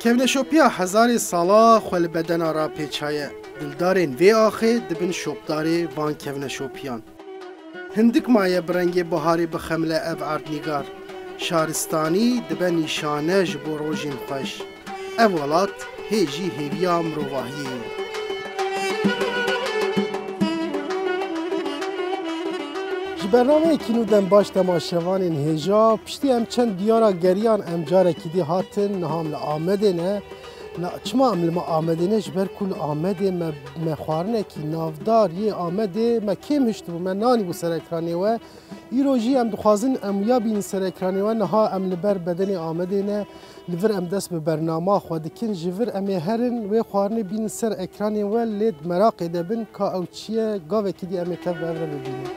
کەونەشۆپیا هەزارێ ساڵا خۆ لە بەدەنا ڕاپێچایە دڵدارên vê axê dibin şopdarê van kevneşopiyan. Hindik maye bi rengê biharê bixemile ev erdnîgar. Şaristanî dibe nîşane ji bo rojên xweş. Ev welat hê jî hêviya mirovahiyê ye. Ji bernameyekî nû dem baş temaşevanên hêja, piştî em çend diyara geriyan em carekî dî hatin niham li Amedê ne. Çima em li me Amedê ne ji ber ku li Amedê me xwarinekî navdar yê Amedê me kêm hiştibû, me nanîbû ser ekranê we. Îro jî em dixwazin em ya bînin ser ekranê we, niha em li ber bedenê Amedê ne li vir em dest bi bernama xwe dikin, ji vir em ê herin wê xwarinê bînin ser ekranê we lê meraqê de bin ka ew çi ye, gavekî dî em ê tev bi ev re bibînin.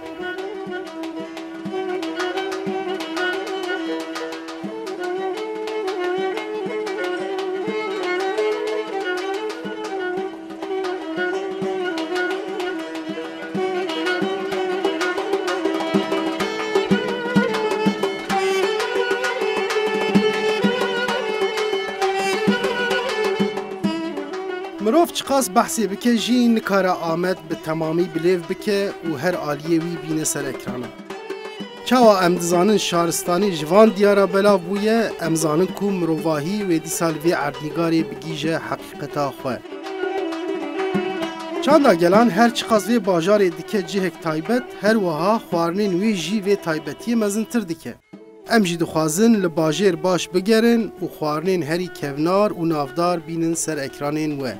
Mirov çiqas behsê bike jî nikare Amed bi temamî bilêv bike û her aliyê wî bîne ser ekrana. Çawa em dizanin Şaristanî ji van diyara belav bûye, em zanin ku mirovahî wê dîsal vê erdnîgarê bigîje heqîqeta xwe. Çanda gelan her çiqas vê bajarê dike cihek taybet, her wiha xwarinên wê jî vê taybetiyê mezintir dike. Em jî dixwazin li bajêr baş bigerin û xwarinên herî kevnar û navdar bînin ser ekranên we.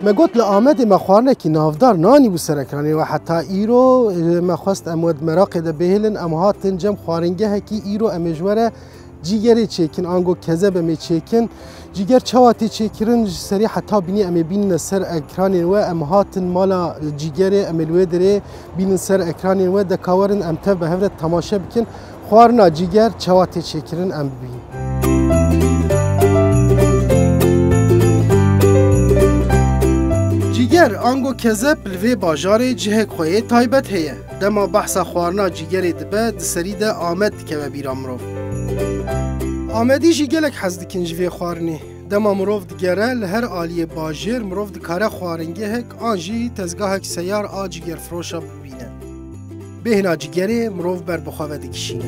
Me got li Amedê me xwarinekî navdar nanîbû ser ekranê we, heta îro me xwest em wed meraqê de bihêlin, em hatin cem xwaringehekî îro em ê ji were cîgerê çêkin, ango kezeb em ê çêkin. Cîger çawa tê çêkirin ji serî heta bînî em ê bînine ser ekranên we, em hatin mala cîgerê em ê li wê derê bînin ser ekranên we, dekawerin em tev bi hev re temaşe bikin, xwarina cîger çawa tê çêkirin em bibînin. Cîger ango kezeb li vê bajarê cihek xwe yê taybet heye. Dema behsa xwarina cîgerê dibe, di serî de Amed dikeve bîra mirov. Amedî jî gelek hez dikin ji vê xwarinê. Dema mirov digere li her aliyê bajêr mirov dikare xwaringehek an jî tezgahek seyar a cîgerfiroşa bibîne. Bêhna cîgerê mirov ber bi xwe ve dikişîne.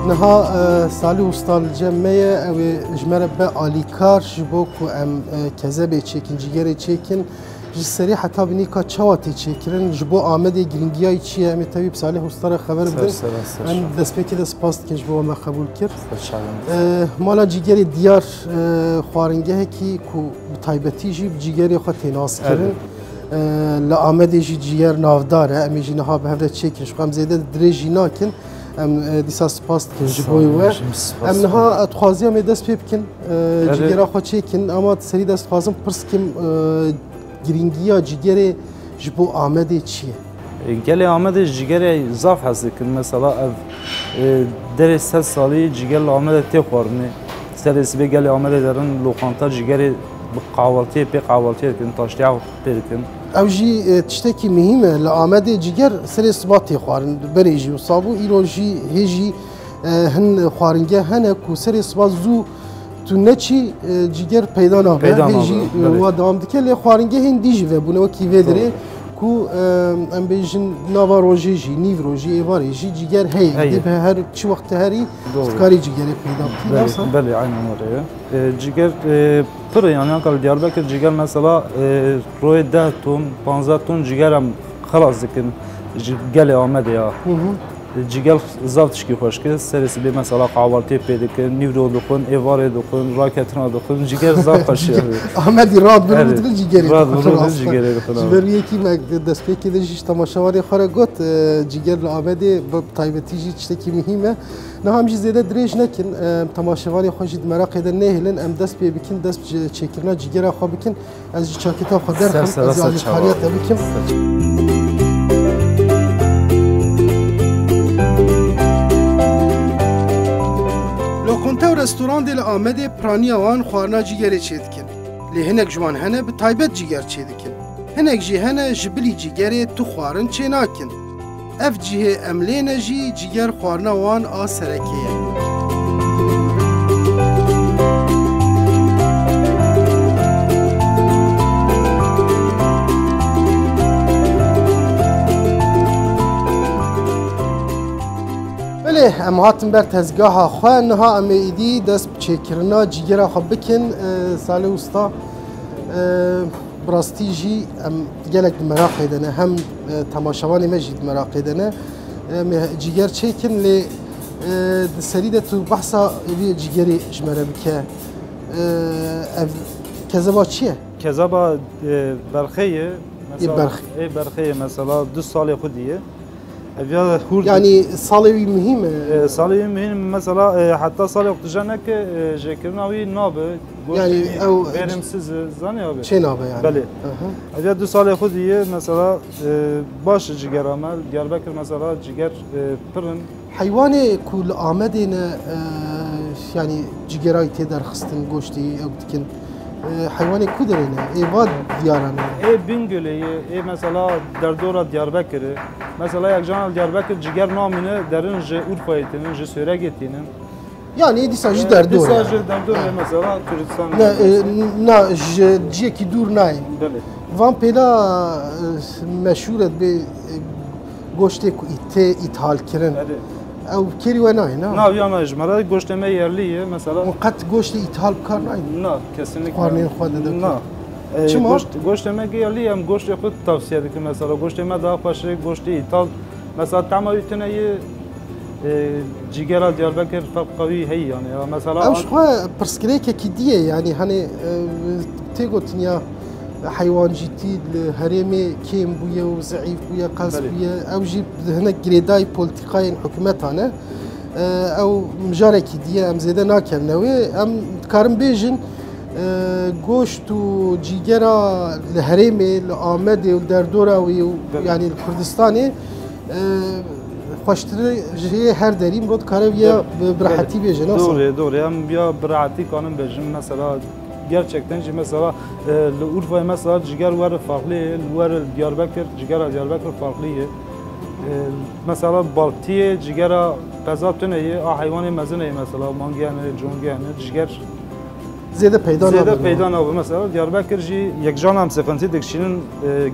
Niha salî ustal cemmeye ew ê ji me re be alîkar ji bo ku em kezebê çêkin, cîgerê çêkin, ji serî heta binîka çawa tê çêkirin, ji bo Amedê giringiyayî çi ye, em ê tevî bi Salih Usta re xeber bidin. Em destpêkê de spas dikin ji bo me qebûl kir. Mala cîgerê diyar xwaringehekî ku bi taybetî jî bi cîgerê xwe tê naskirin. Li Amedê jî cîger navdar e, em ê jî niha bi hev re çêkin, ji xwe em zêde dirê jî nakin. Em dîsa spas dikin ji bo we. Em niha dixwaziya me dest pê bikin, cîgera xwe çêkin, ama serî dest dixwazim pirs bikim giringiya cîgerê ji bo Amedê çi ye? Gelê Amedê ji cîgerê zaf hez dikin. Mesela ev derê sed salî cîger li Amedê tê xwarinê. Serê sibê gelê Amedê derin lokanta cîgerê bi qavaltiyê pê qavaltiyê dikin, taştiya pê dikin. Ew jî tiştekî mihîm e, li Amedê cîger serê siba tê xwarin, berê jî wisa bû, îro jî hê jî hin xwaringeh hene ku serê siba zû tu neçî cîger peyda nabe, hê jî wa dewam dike, lê xwaringehên dî jî vebûne wekî vê derê ku em bêjin nava rojê jî nîv rojê êvarê jî cîger heye Heye. dê her çi wextê herî Doğru. karî cîgerê peyda bikî بله nasıl? بله aynen oraya. Ciger pır yani Ankara Diyarbakır ciger mesela roy 10 ton 15 ton ciger hem xalas dikin gele Ahmet ya. Ciger zav tişki xoşki serisi bir mesela kahvaltı pedikin nivro dokun evare dokun raketına dokun ciger zav xoşi. Ahmedî rahat bir Evet. bidin cîgerê Rahat bir cigerê dixin. ji ber yekî me destpêkê de jî temaşevarê xwe re got cîger li Amedê bi taybetî jî tiştekî mühîm e. Neham jî zêde dirêj nekin temaşevarê xwe jî di merakê de nehêlin em dest pê bikin dest çêkirina cîgera xwe bikin ez jî çakêta xwe derxim ez alîkariya te bikim. Lokonta û restoran li Amedê piraniya wan xwarina cîgerê çê dikin. Lê hinek ji wan hene bi taybet cîger çê dikin. Hinek jî hene ji bilî cîgerê tu xwarin çê nakin. Ev cihê em lêne jî cîger xwarina wan a serekê ye. Belê em hatin ber tezgaha xwe niha em ê îdî dest bi çêkirina cîgera xwe bikin Salih Usta bi rastî jî em gelek di merakê de ne hem temaşevanê me jî di merakê de ne em ê cîger çêkin lê di serî de tu behsa vê cîgerê ji me re bike ev kezeba çi ye? Kezaba berxeye mesela berx. berxeye mesela 2 salê xwe diye. Evya hur Yani salê wî mühîm e. salê mühim mesela hatta salê oxtijanek jekirina wî nabe. Yani ew verimsiz zanî abi. çê nabe yani. Belê. Evya 2 salê xwe diye mesela baş ciger amel Diyarbakır mesela ciger pırın Heywanê ku li Amedê ne yani cîgerayê tê derxistin goştê ew dikin heywanê ku derê ne êva diyaran e. Bingöl'ü, mesela derdora Diyarbakır'ı, mesela yakcan Diyarbakır ciger namını derin ji Urfa'yı tinin, ji Söreget'inin. Yani dîsa jî derdor. Dîsa jî derdor mesela Kürdistan. Na ji ciyekî dûr nayê. Belê. Van pêda meşhûr et bê goştê ku tê îthal kirin. Ew kerî we nayê na? Na viyana jmara goşteme yerliye mesela. Qet goştê îthal bikar nayê. Na kesinlikle. Xwarnên xwe de Na. Çima? Goşteme yerli hem goştê xwe tavsiye dikim mesela goşteme daha paşê goştê îthal mesela tema ütüneyi cigera Diyarbakır fark qawî heye yani ya mesela. Ew ji xwe pirsgirêkekî diye yani hani tê gotin ya heywancîtî li herêmê kêm bûye û zeîf bûye qez bûye ew jî hinek girêdayê polîtîkayên hikûmetan e ew mijarekî diye em zêde nakevne wê em dikarin bêjin goşt û cîgera li herêmê li Amedê û derdora wî û yani li Kurdistanê xweştirî ji her derî mirov dikare ya bi rahetî bêje nasıl? Doğru hem ya bi rahetî kanin bêjin mesela gerçekten mesela Urfa'ya mesela ciger var farklı, var Diyarbakır cigera Diyarbakır farklı. Mesela Baltiye cigera pezatüneyi, hayvanı mezineyi mesela mangiyane, congiyane ciger Zêde peyda nabı mesela Diyarbakır jî yekcan hem sıkıntı dikşinin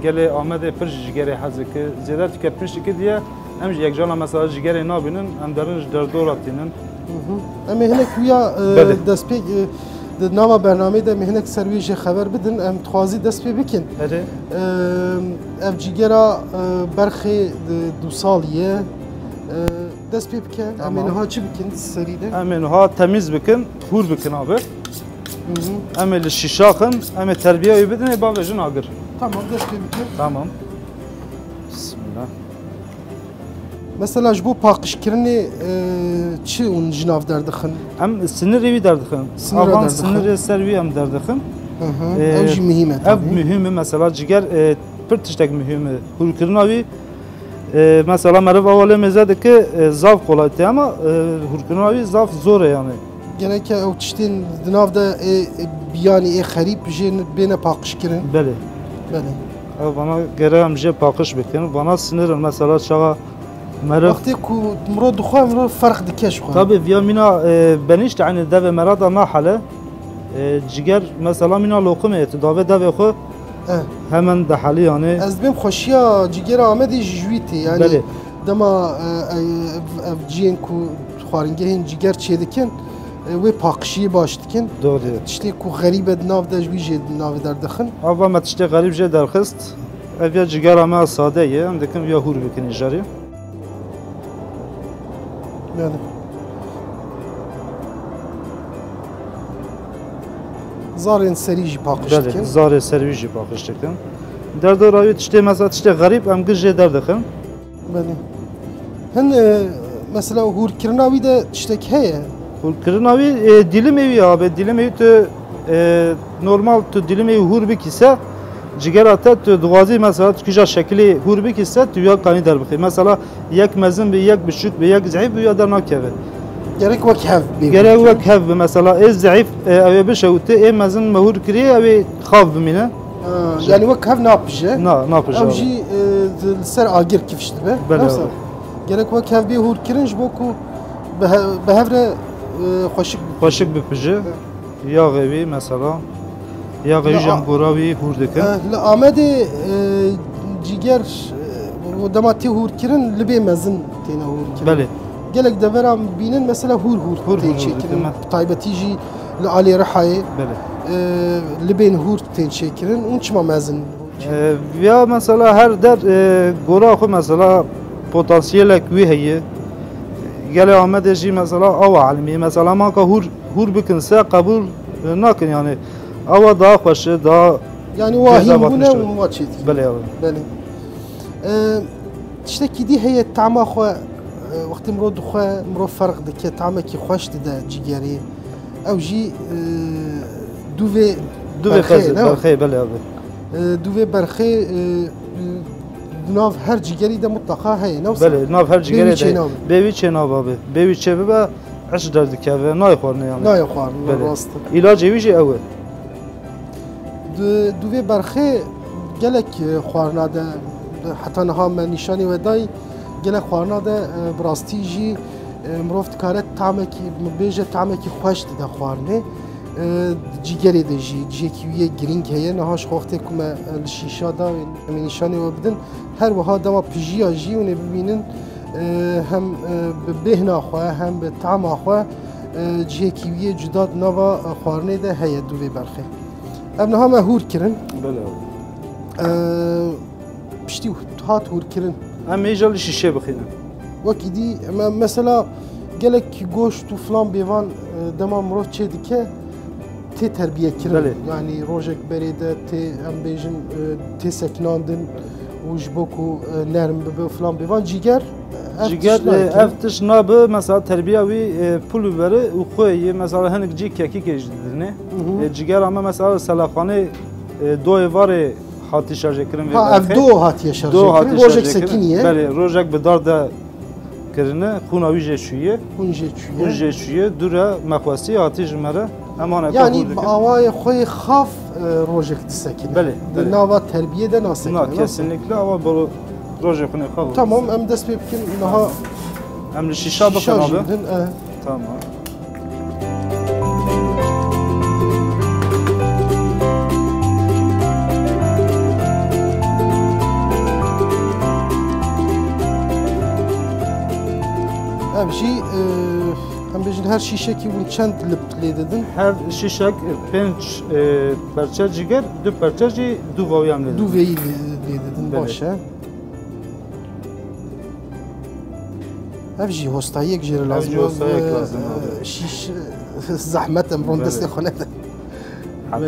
gele Amedê pir cigerê heziki zêde tüketmiştiki diye hem jî yekcan mesela cigerê nabinin hem derin ji derdora tînin. Em ê hinek wiya destpêk di nava bernamê de em ê hinek ser wê jê xeber bidin em dixwazî dest pê bikin. Ev cîgera berxê du salî ye dest pê bike em ê niha çi bikin serî de? Em ê niha temiz bikin, hûr bikin abi. Em ê li şîşaxin, em ê terbiye wê bidin ê bavêjin agir. Tamam dest pê bikin. Tamam. Bismillah. Mesela ji bo paqişkirinê çi û ji nav derdixin? Em sinirê wî derdixin. Avan sinirê ser wî em derdixin. Ew jî mühîm e. Ev mühim e mesela ciger pir tiştek mühim e. Hûrkirina wî mesela meriv awalê mêze dike zav kolaytî ama hûrkirina wî zav zor e yani. Genellikle ew tiştên di nav de biyanî ê xerîb jê bêne paqişkirin. Belê. Belê. Ev bana gerek em jê paqîş bikin. Bana sinirin mesela çağa meriv. Wextê ku mirov dixwe mirov ferq dike ji xwe. Tabii viyamina benişte aynı deve merada nahale ciger mesela mina lokum et dave deve xwe hemen dehali yani. Ez bim xoşiya ciger Amedê ji jwîtê yani Belê. dema ev ciyên ku xwaringehên ciger çê dikin wê paqişiyê baş dikin. Doğru. Tiştê ku xerîb e di nav de ji wî jê navê derdixin. Ava me tiştê garîb jê derxist. Ev ya cigara me sade ye, em dikim ya hûr bikin jarî. Yani. Zarên serî jî paqij Belê, dikin. zarê serî jî paqij dikin. Derdora wî tiştê mesela tiştê garîb em gir jê derdixin. Belê. Hin mesela hûrkirina wî de tiştek heye. Hûrkirina wî dilê wî abi, dilê tu normal tu dilê hûr bikîse cigera te tu dixwazî mesela tu kîja şekilê hûr bikîse tu ya kanî derbixî. Mesela yek mezin bi yek biçûk bi yek zîf bi ya dernakeve. Gerek wek hev bê. Gerek wek hev bi mesela ê zîf ew ê bişewite ê mezin me hûr kiriye ew ê xav bimîne. Yani wek hev napije. Napije. Ew jî li ser agir kifş dibe. Belê. Newsa. Gerek wek hev bê hûrkirin ji bo ku bi hevre xweşik Xweşik bipije. Yaxê wî mesela yaxê wî jî gora wî hûr dikin. li Amedê ciger dema tê hûrkirin li bê mezin têne hûrkirin. Belê. Gelek deveran bînin mesela hûr Hûr tê hûr çêkirin. dikin. Taybetî jî li alê Rihayê Belê. li bên hûr tên çêkirin û çima mezin. Ya mesela her der gora xwe mesela potansiyelek wî heye. Gelê Amedê jî mesela awa elmî mesela maka hûr bikin se qebûl nakin yani. Awa daha xweş e daha Yani Güzel wahîn bûne bakmışlar. û wa çêdikin. belê abi. Belê. Tiştekî dî heye tama xwe wextê mirov dixwe mirov ferq dike tamekî xweş dide cigerê. Ew jî dûvê Duvê berxê, ne? berxê belê abi. Dûvê berxê nav her cigerî de mutlaka heye. Ne? Belê nav her cigerê Bêwî çênav. de. Bêwî çênav abi. Bêwî çêbibe eş derdikeve nayê xwarine yani. Nayê xwarin Belê. rast. İlacê wî jî ew e. Dûvê berxê gelek xwarina de heta niha me nîşanê we dayî gelek xwarina de bi rastî jî mirov dikare tamekî bêje tamekî xweş dide xwarinê. Cigerê de jî ciyekî wî yê girîng heye niha ji xwe ku me li şîşa da em ê nîşanê we bidin her wiha dema pijiya jî hûn ê bibînin hem bi bêhna xwe hem bi tama xwe ciyekî wî yê cuda di nava xwarinê de heye dûvê berxê. Ev niha me hûr kirin Belê abi. piştî hat hûr kirin. Em ê jî li şîşê bixînin. Wekî dî mesela gelek goşt û filan bêvan dema mirov çê dike tê terbiye kirin. Belê. Yani rojek berê de tê em bêjin tê sekinandin û ji bo ku nerm bibe filan bêvan ciger Ciger ev tiş nabe mesela terbiye wî pul bibere û xwe yê mesela hinek cî kekîkê jî didine. Ciger ama mesela selaxanê doyê varê hatî şerjêkirin ha ev do hatiye şarj kirin rojek sekiniye Belê rojek bi dar de kirine xûna wî jê şûye. hûn jê Hûn çûye. jê şûye dure mexwestî hatî ji me re eman Yani avayê xwe xaf rojek disekine. Belê, belê. Di nava terbiye de nasekine. Na kesinlikle ama bu rojê xwe xwe. Tamam em dest pê bikin niha Em li şîşa bixin abi. din Tamam. ev jî em bêjin her şîşekî hûn çend lip lê didin. Her şişek 5 parça ciger, 2 parça jî du vawyam lê. Du vêyî lê didin Belê. baş e. Ev jî hostayiyek jê re lazım. jî hostayiyek lazım, abi. Şîş zehmet em ron Belê. destê xwe nede.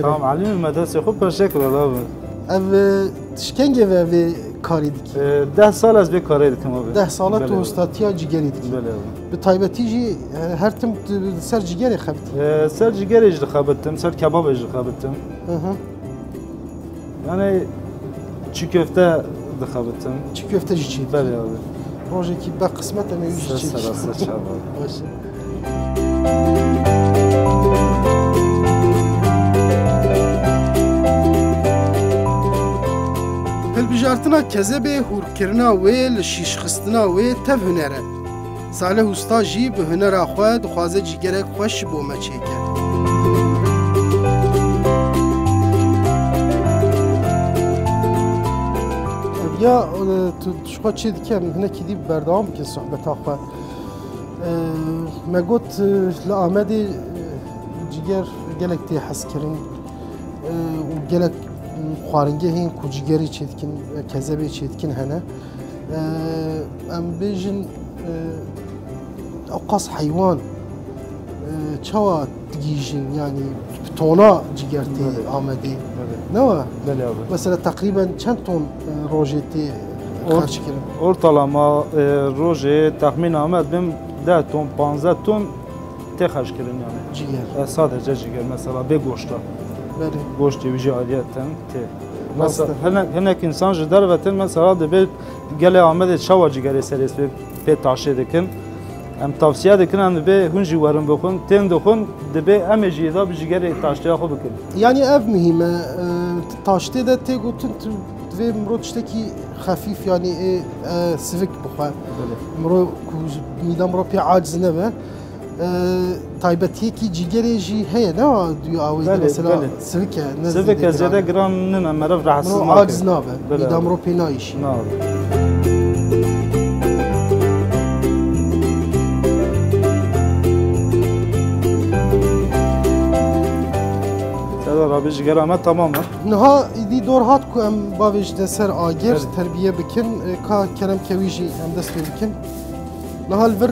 Tamam, alî medresê xwe peşek ver abi. Ev tişkenge ve vê karî dikî. 10 sal ez vê karê dikim abi. 10 sala Belê. tu hostatiya cigerê dikî. Belê abi. Bi taybetî jî her tim ser cigerê xebit. Ser cigerê jî dixebittim, ser kebabê jî dixebittim. Yani çiğ köfte dixebittim. Çi köfte jî çî. Belê abi. Rojekî be qismet em ê jî çî. Serası çava. Baş e. Hilbijartina kezebê hûrkirina wê li şîşxistina wê tev huner e. Salih Usta jî bi hunera xwe dixwaze cîgerek xweş ji bo me çêke. یا تو شما چی دیگه هنه کی دی بردام که صحبت آخه مگوت لآمدی جگر گلک تی حس کردن و گلک خارنگی هین کو جگری چید کن کذبی چید کن هنه ام بیجن اوقاس حیوان چوا تجيجين يعني تونا جيرتي آمدي نوا مثلا تقريبا كم طن روجيتي خرج كردن ortalama roje tahmin Ahmet bim 10 ton 15 ton te xarj kirin yani. Ciğer. Sadece ciğer mesela be goşta. Beri. Goşt vici aliyetten te. Mesela henek insan ji dervetin mesela de be gele Ahmet çava ciğeri seres be taşe dikin. Em tavsiye dikin em be hunji warın bokun ten dokun de be em jida bi ciğeri taşte xo bikin. Yani ev mühime taşte de te gotun ve mrotçtaki hafif yani sivik buxa. Mro midam ro pi aciz ne be. Taybetiye ki ciğeri ji heye ne var diyor avizde mesela sivike ne sivike ziyade granın emeref rahatsız mro aciz ne be. Midam ro pi na işi. Abi ciğer ama tamam mı? Naha idi dor hat ku em baviş de ser agir terbiye bikin ka kerem keviji em dest bikin. Naha ver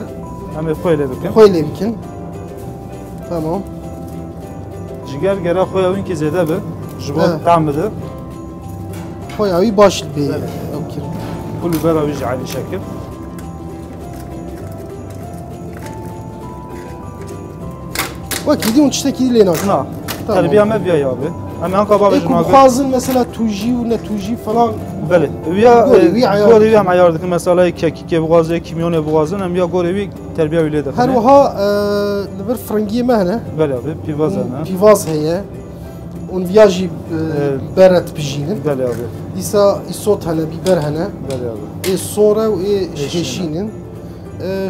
em khoyle bikin. Khoyle bikin. Tamam. Ciğer gera khoyavin ki zede be. Jibon tamdı. Khoyavi baş be. Okey. Kul bera vici aynı şekil. Vakti un tişteki lena. Na. Terbiye me biya abi. Hemen kaba ve cunagı. Fazıl mesela tuji ve ne tuji falan. Beli. Gorevi hem ayardık mesela kekike buğazı, kimyonu buğazın hem ya gorevi terbiye öyle de. Her vaha bir frengiye mehne. Beli abi. Pivaz ana. Pivaz heye. Un viyaji beret pijinin. Beli abi. İsa isot hane biber hane. Beli abi. Sonra heşinin.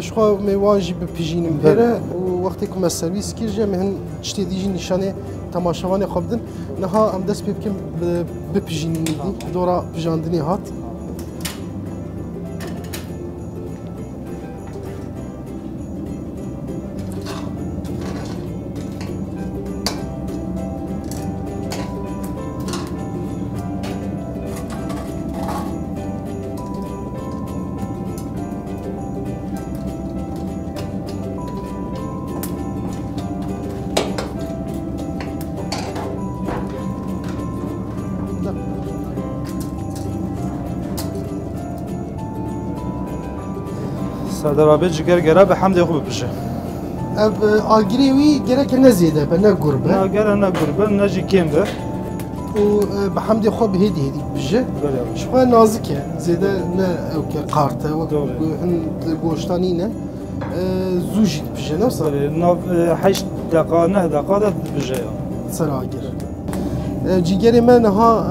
Şu an mevaji bir pijinin bere. وقتی که من سرویس کردم من چتی دیجی نشانه تماشاوانی خواهدن نها ام دست بکن بپیجینی دی دورا پیجاندنی هات Serdar abi ciğer gera be hamde xu bipişe. Ev agiriwi gerek ne ziyade be ne gurbe. Ne gera ne gurbe ne jikem be. O be hamde xu be hedi bije. Şu an nazik ya. Ziyade ne okey qarta ve goştani ne. Zujit bije nasıl? Nav 8 dakika ne dakika da bije ya. Saragir. Ciğeri men ha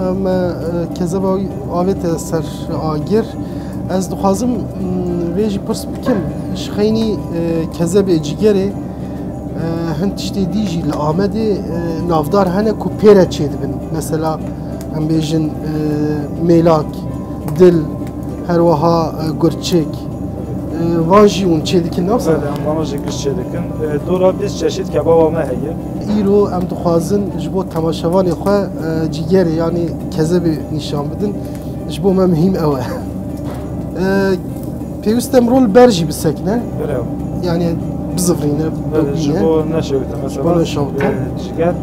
kezaba avet ser agir. از دخوازم ویجی پرس بکم شخینی کذب جگره هن تشتی دیجی لآمده نافدار هنه کو پیره چید بن مثلا هم بیجن میلاک دل هر وها گرچک وانجی اون چیدی که نفسه؟ بله وانجی گرچ چیدی کن دورا بیز چشید کباب ما هیه ایرو ام دخوازن جبو تماشاوانی خواه جگره یعنی کذب نشان بدن جبو ما مهم اوه پیوستم رول برجی بسکنه yani bızıvrine bugüne bu ne şöyle mesela ciğer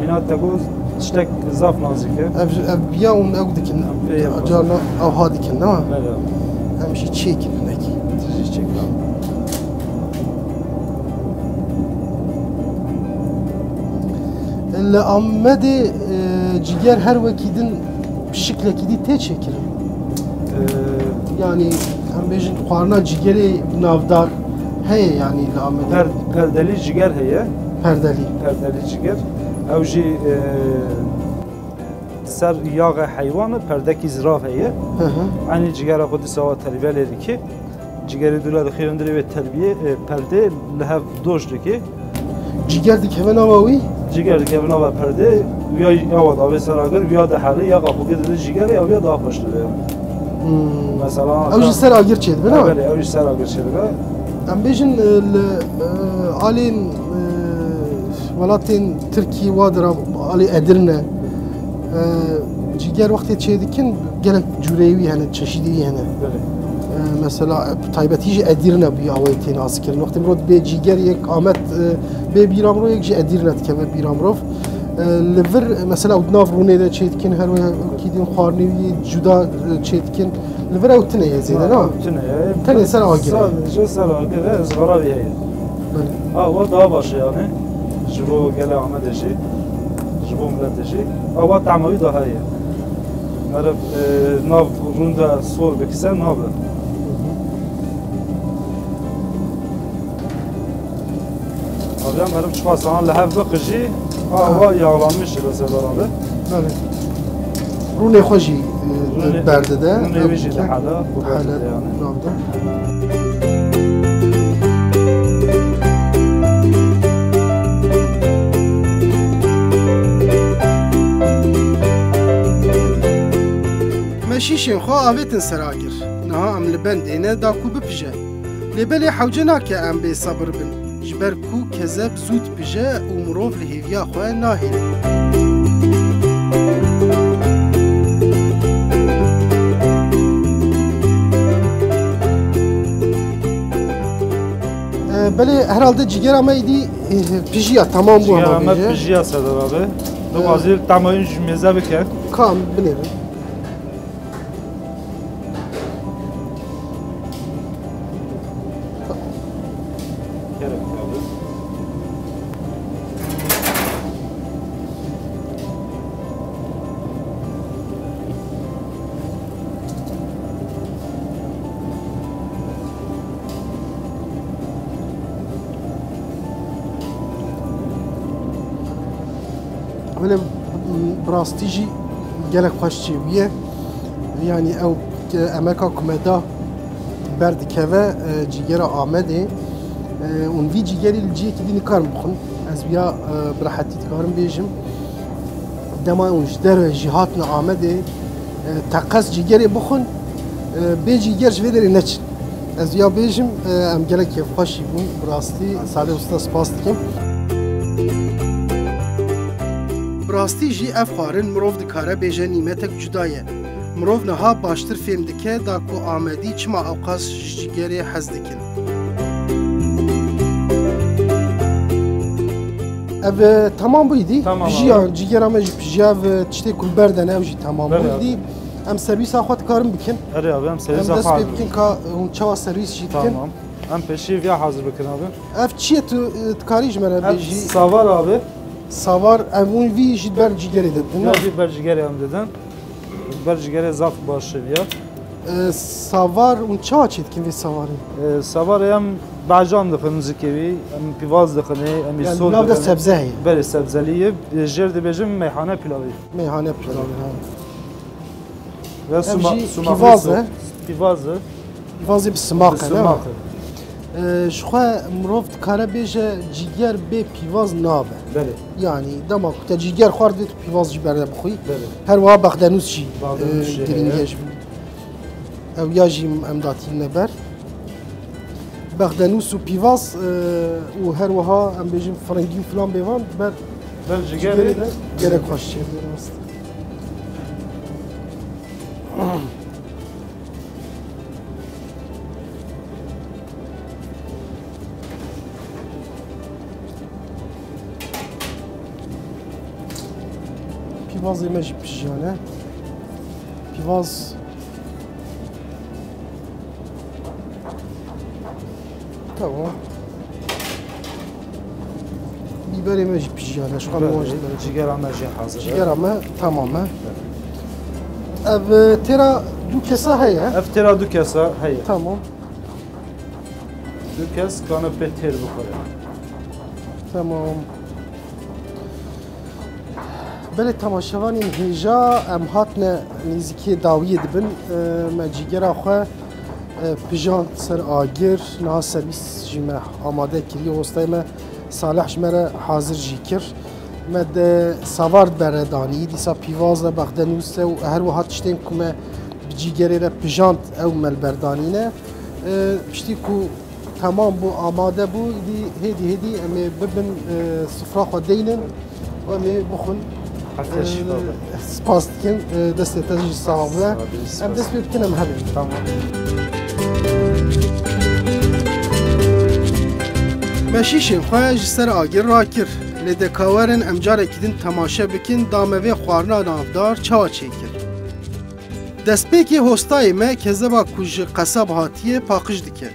binat takoz çiçek zaf nazike ev ya un evdikin acana av hadikin ha hem şey çekin nek çek elle ammedi ciğer her vakidin şekle kidi te çekilir yani hem bejin xwarna ciğeri navdar heye yani lâmede perdeli ciğer heye perdeli ciğer ew jî ser yağı hayvanı perdeki ziraf heye aynı ciğer xwe sawa terbiye lêdikê ciğeri dula dixêrindire ve terbiye perde lehev doş dike ciğer dikeve nava wî ciğer dikeve nava perde ya awa davê seragir ya de herê ya qapûkê dide ciğer ya da xweş dide Mesela Ew ji ser agir çê dibin ha? evet, ev ji ser agir çêdibe. Em bêjin li alên welatên Tirkî wa dira alê Edirne cîger wextê çê dikin gelek cûreyî wî hene, çeşîdî wî hene. Evet. Mesela taybetî ji Edirne bûye awayê tên haskirin. Wextê mirov bê cîgeriyek Amet bê bîramroyek ji Edirne dikeve bîramrov. Li vir mesela ew nav rûnê de çê dikin her wê kîdîn xwarinê wî cuda çê dikin. Li vir ew tune ye zêde na? Tenê ser agir. Sadece ser agir e ızgara bir heye. Ha, o daha başı yani. Ji bo gele Ahmet jî, ji bo millet jî. Ama tamavi daha iyi. Merhaba, nav runda sor bekise nabe. Abi merhaba çıkma sana lehev bakıcı. Hava yağlanmış mesela abi. Evet. Rûnê xwe jî berde de. Rûnê wî jî li hala. Hala yani. navda. Meşîşên xwe avêtin ser agir. Niha em li bendê ne da ku bipije. Lêbelê hewce nake em bê sabir bin. Ji ber ku kezeb zû dipije û mirov li hêviya xwe nahêle. Belê herhalde cigera me îdî pijiya tamam bû Ciger ama Ahmet bêje. pijiya sedar abi. Du azil tamayın ji mêze bike. Kam binêrin. Gerek abi. Böyle rastî jî gelek xweş çêbûye. Yani ew emeka kumeda berdikeve cîgera Amedê û vî cîgerî li ciyekî dî nikarin bixwin. Ez vîya bi rehetî dikarim bêjim. Dema ew ji derve jî hatine Amedê teqes cîgerê bixwin bê cîger ji vê derê neçin. Ez vîya bêjim em gelek kêfxweşî bûn bi rastî Salih Usta spas dikim. Rastî jî ev xwarin mirov dikare bêje nîmetek cuda ye. Mirov niha baştir fêm dike da ku Amedî çima ewqas ji cîgerê hez dikin. Ev tamam bûyî Tamam pijiya cîgera me jî pijiya ev tiştê ku berden ew jî tamam Evet bûyî. Em servîsa xwe dikarin bikin. Hadi abi hem Em servise dest hazır. pê bikin ka hûn çawa servîs jî dikin. Tamam. Hem peşi vya hazır bakın abi. Ev çi ye tu dikarî ji me re Hem bêjî savar abi. savar ev hûn vî jî ber cîgerê de din. Ya bir bercigere hem dedin. Bercigere zaf başı vya. Savar hûn çawa çê dikin vê savarê? Savar hem bacan dixin zikevi, hem pivaz dixin, hem Yani sol pilav da dixin. sebze heye. Beli sebzeliye, jer dibêjim meyhane pilavı. Meyhane pilavı ha. Ve jî sumak. pivaz e? Pivazı. Vazî bi simak e. Sumak. Ji xwe mirov dikare bêje cîger bê pîvaz nabe. Beli. Yani dema ku te cîger xwar dê tu pîvaz jî berde bixwî. Beli. Her wiha bexdenûs jî Bexdenûs jî girîng heye. ji ew ya jî em datîne ber. Bexdenûs û pîvaz û her wiha em bêjin firengî û filan bêvan ber Bercigere cîgerê de. de gerek xweş çêbû rast. Pîvazê me jî pijiyane. Pîvaz tamam. Biberê me jî pijiyane. Şu an Beli. Ciger amacı hazır. cîgera me tamam e. Ev têra du kesa heye. Eftira du kesa heye. Tamam. Du kes kanı petir bukore. Tamam. Belê temaşevanên hêja em hatine nêzîkiyê dawiyê dibin me cîgera xwe pijan ser agir niha servîs jî me amade kiriye hostayê me Salih ji me re hazir jî kir. Me de savar bere danî dîsa pîvaz e bexdenûs e û her wiha tiştên ku me جیگری را پجانت او ملبردانینه پشتی کو تمام بو آماده بو هدی امی ببن سفره خود دینن و امی بخون سپاس دکن دست تجی صحابه ام دست بکنم همین تمام. مشیشین خواه جسر آگر را کر لدکاورن امجار اکیدین تماشه بکن داموی خوارنا نافدار چاوا چیکر دست پیکی هستای ما کذبا کج قصب هاتیه پاقش دکر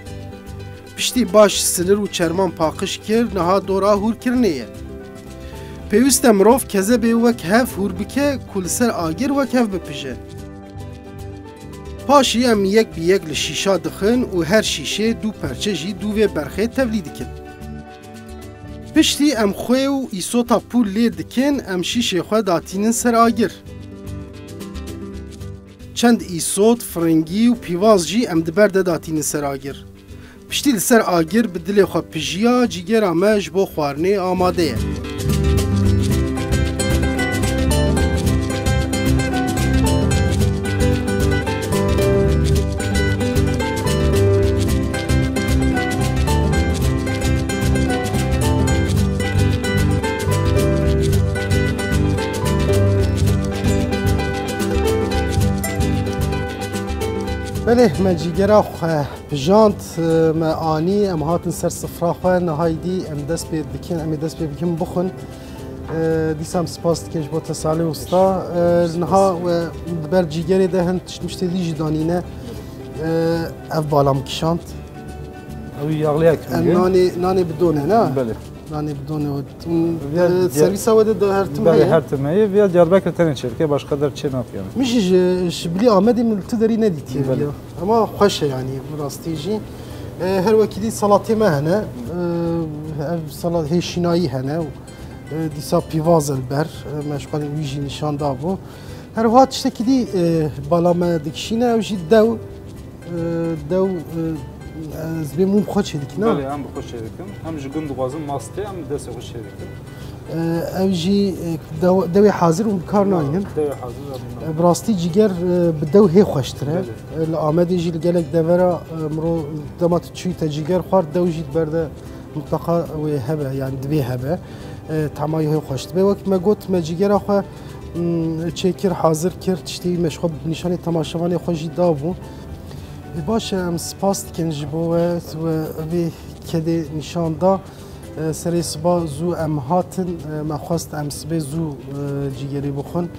پشتی باش سلر و چرمان پاقش کر نها دورا هور کرنیه پیوست مروف کذبه وک هف هور بکه کل سر آگر وک هف بپجه پاشی ام یک بی یک لشیشا دخن و هر شیشه دو پرچه جی دو و برخه تولید کن پشتی ام خوی و ایسوتا پول لی دکن ام شیشه خواه داتینن سر آگر چند ایسوت فرنگی و پیواز جی ام دبر داتینن سر آگر پشتی لسر آگر به دل خواه پجیا جیگر آمش بو خوارنه آماده بله ما جیگرا خواه بجانت ما آنی ام هاتن سر صفرا خواه نهای دی ام دست بید بکن امی دست بید بکن بخون دیسام سپاس دکنش با تسالی وستا نها و بر جیگری ده هن مشتلی جدانینه اف بالا مکشانت او یاغلیه کنیه نانی بدونه نه؟ بله نانی بدونه سرویس آوده ده هر تمه بله هر تمه ویا دیاربکر تنین شرکه باشقه در چه نافیانه میشه شبلی آمدی من تو داری ندیدی بله. اما خوشه يعني براستی جی هر وکیلی سلاطه ما هنه سلاط هیشینایی هنه و دیسا پیواز البر مشغول ویجی نشان دابو هر وقت شتی دی بالا ما دکشینه و جی دو زبی مون خود شدی که نه؟ بله هم بخوش شدیکم هم جگون دوازم ماسته هم دست خوش شدیکم اوجی دوی حاضر و کار ناینن دوی حاضر براستی جیگر بدو هی خوشتره لآمده جی لگلک دورا مرو دمات چوی تا جیگر خوارد دو جید برده مطلقا و هبه یعنی دوی هبه تمایی هی خوشت به وقت ما گوت ما جیگر آخوا چیکر حاضر کرد تشتی مشخوب نشانی تماشوانی خوشی دابو باشه ام سپاس کنج بوه و وی کده نشان دا سری صبح زو ام هاتن ما خواست ام سبه زو جیگری بخون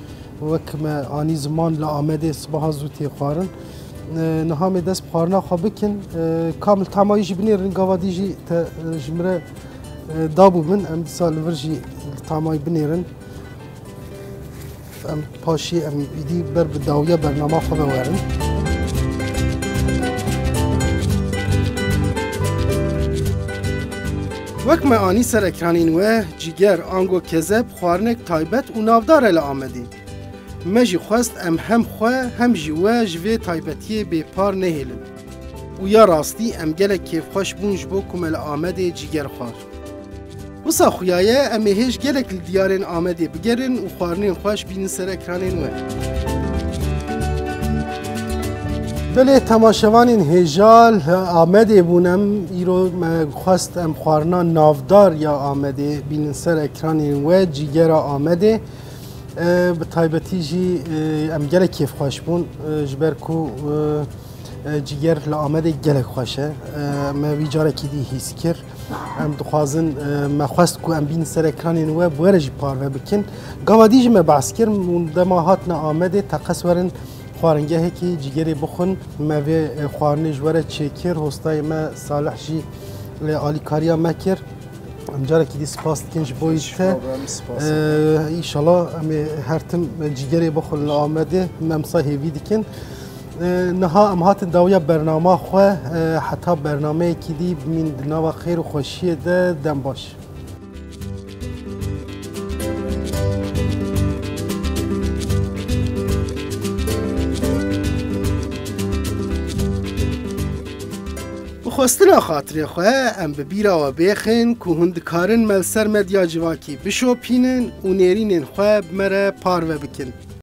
وک ما آنی زمان لآمده صبح زو تیخوارن نها می دست بخارنا خواه بکن کامل تماییش بنیرن گوادی جی جمره دابو من ام سال ورجی تمایی بنیرن ام پاشی ام ایدی بر بداویه برنامه خواه بورن وقت ما آنی سر اکرانین و جیگر آنگو کذب خوارنک تایبت و نافدار اله آمدی مجی خواست ام هم خواه هم جیوه جوه تایبتی بیپار نهیلن و یا راستی ام گله کیف خوش بونج بو کمل آمده جیگر خوار وسا خویایه ام هیچ گلک دیارین آمده بگرن و خوارنین خوش بین سر اکرانین و بله تماشوانین هجال آمده بونم ایرو خواست ام خوارنا نافدار یا آمده بین سر اکرانین و جیگر آمده به تایبتی جی ام گله کیف خوش بون جبر کو جیگر لآمده گله خوشه ما ویجاره کی دی هیس کر ام دخوازن ما خواست کو ام بین سر اکرانین و بورجی پارو بکن گوادی جی ما بحث کر دماهات نا آمده تقصورن خوارنگه کی جیگری بخون موی خوارنی جوره چکر هستای ما صالح جی آلیکاریا مکر امجاره کی دی سپاس کنج بویته ایشالا هر تم جیگری بخون آمده ممسا هیوی دیکن نها ام هات داویا برنامه خو حتی برنامه کی دی من دنوا خیر و خوشی ده دم باش خواستنا خاطری خواه ام ببیرا و بیخین که هندکارن ملسر مدیا جواکی بشو پینن و نیرینن خواه بمره پارو بکن